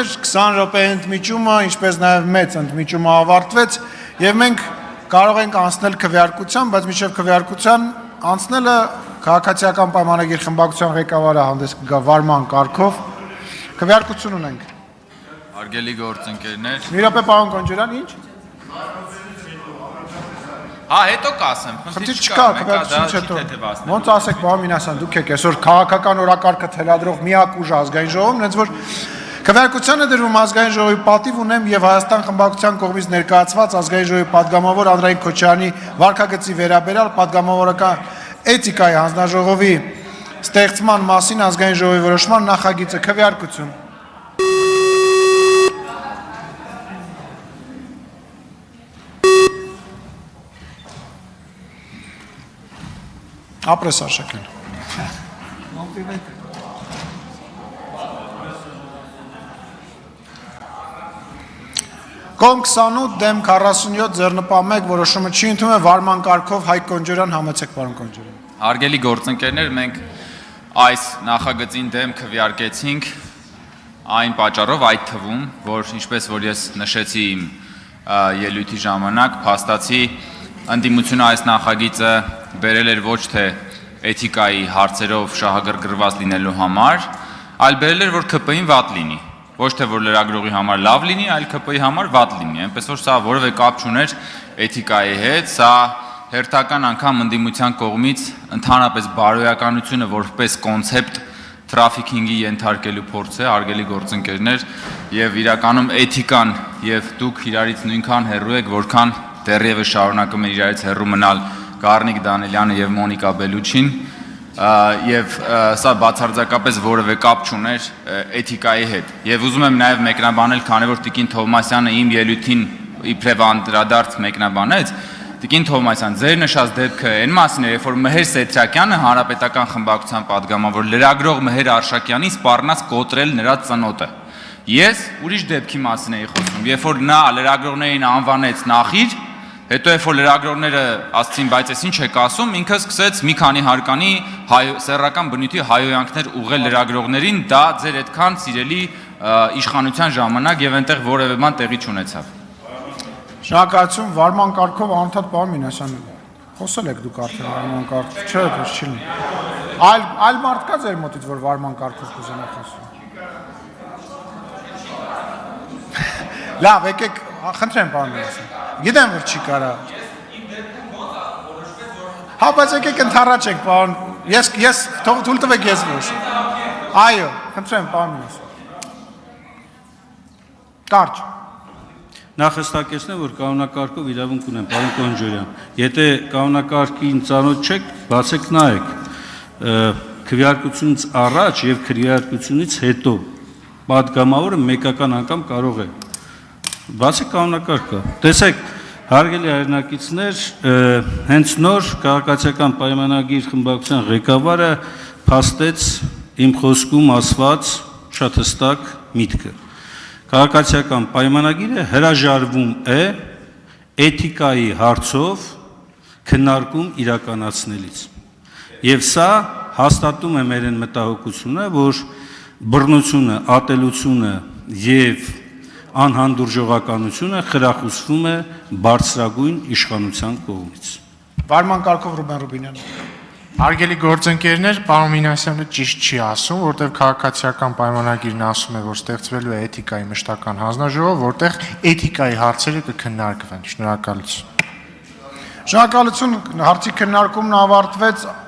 Բարեկամներ, 20 րոպե ընդմիջումը, ինչպես նաև մեծ ընդմիջումը ավարտվեց, եւ մենք կարող ենք անցնել քվեարկության, բայց մինչև քվեարկության անցնելը քաղաքացիական պայմանագիր խմբակցության ղեկավարը հանդես կգա վարման կարգով։ Քվեարկություն ունենք։ Հարգելի գործընկերներ։ Մի րոպե, պարոն Կոնջարյան, ինչ։ Հետո կասեմ, խնդիր չկա, քվեարկությունից հետո։ Ոնց ասեք, պարոն Մինասյան, դուք եք այսօր քաղաքական օրակարգը թելադրող միակ ուժ ազգային ժողովում, հենց որ քվեարկությանը դրվում ազգային ժողովի պատիվ ունեմ եւ Հայաստան խմբակցության կողմից ներկայացված ազգային ժողովի падգամավոր Անդրանիկ Քոչարյանի վարկագծի վերաբերյալ падգամավորական էթիկայի հանձնաժողովի ստեղծման մասին ազգային ժողովի որոշման նախագիծը քվեարկություն։ Ապրես Արշակյան։ Կողմ 28 դեմ 47 ձեռնպահ 1 որոշումը չի ընդունում վարման կարգով Հայկ Կոնջարյան համեցեք պարոն Կոնջարյան։ Հարգելի գործընկերներ, մենք այս նախագծին դեմ քվեարկեցինք այն պատճառով, այդ թվում, որ ինչպես որ ես նշեցի իմ ելույթի ժամանակ, փաստացի ընդդիմությունը այս նախագիծը բերել էր ոչ թե էթիկայի հարցերով շահագրգռված լինելու համար, այլ բերել էր, որ ՔՊ-ին վատ լինի, ոչ թե որ լրագրողի համար լավ լինի, այլ ՔՊ-ի համար վատ լինի, այնպես որ սա որևէ կապ չուներ էթիկայի հետ, սա հերթական անգամ ընդդիմության կողմից ընդհանրապես բարոյականությունը որպես կոնցեպտ թրաֆիքինգի ենթարկելու փորձ է, հարգելի գործընկերներ, եւ իրականում էթիկան եւ դուք իրարից նույնքան հեռու եք, որքան դեռևս շարունակում է իրարից հեռու մնալ Գառնիկ Դանիելյանը եւ Մոնիկա Բելուչին, եւ սա բացարձակապես որևէ կապ չուներ էթիկայի հետ։ Եվ ուզում եմ նաեւ մեկնաբանել, քանի որ Տիկին Թովմասյանը իմ ելույթին իբրև անդրադարձ մեկնաբանեց, Տիկին Թովմասյան, ձեր նշած դեպքը այն մասին է, երբ որ Մհեր Սեթրակյանը հանրապետական խմբակցության падգամավոր լրագրող Մհեր Արշակյանին սպառնաց կոտրել նրա ծնոտը։ Ես ուրիշ դեպքի մասին էի խոսում, երբ որ նա լրագրողներին անվանեց նախիր, հետո երբ որ լրագրողները ասացին, բայց ես ինչ եք ասում, ինքը սկսեց մի քանի հարկանի սեռական բնույթի հայհոյանքներ ուղղել լրագրողներին, դա ձեր այդքան սիրելի իշխանության ժամանակ եւ այնտեղ որևէ բան տեղի չունեցավ։ Շնորհակալություն, վարման կարգով անդադ պարոն Մինասյան, խոսել եք դուք արդեն վարման կարգով, չէ, ոչ չի լինի։ Այլ մարդ կա ձեր մոտից, որ վարման կարգով կուզենա խոսել։ Լավ, եկեք, խնդրեմ պարոն Մինասյան։ Գիտեմ, որ չի կարա։ Հա, բայց եկեք ընդառաջ եք, պարոն, ես թույլ տվեք ես ոչ։ Այո, խնդրեմ պարոն Մինասյան։ Կարճ։ Նախ հստակեցնեմ, որ կանոնակարգով իրավունք ունեմ, պարոն Կոնջարյան։ Եթե կանոնակարգին ծանոթ չեք, բացեք նայեք։ Քվեարկությունից առաջ եւ քվեարկությունից հետո падգամավորը մեկական անգամ կարող է բացեք կանոնակարգը։ Տեսեք, հարգելի հայրենակիցներ, հենց նոր քաղաքացիական պայմանագիր խմբակցության ղեկավարը փաստեց իմ խոսքում ասված շատ հստակ միտքը։ Քաղաքացիական պայմանագիրը հրաժարվում է էթիկայի հարցով քննարկում իրականացնելիս։ Եվ սա հաստատում է մեր մտահոգությունը, որ բռնությունը, ատելությունը եւ անհանդուրժողականությունը խրախուսվում է բարձրագույն իշխանության կողմից։ Վարման կարգով Ռուբեն Ռուբինյան։ Հարգելի գործընկերներ, պարոն Մինասյանը ճիշտ չի ասում, որտեղ քաղաքացիական պայմանագիրն ասում է, որ ստեղծվելու է էթիկայի մշտական հանձնաժողով, որտեղ էթիկայի հարցերը կքննարկվեն։ Շնորհակալություն։ Շնորհակալություն, հարցի քննարկումն ավարտվեց։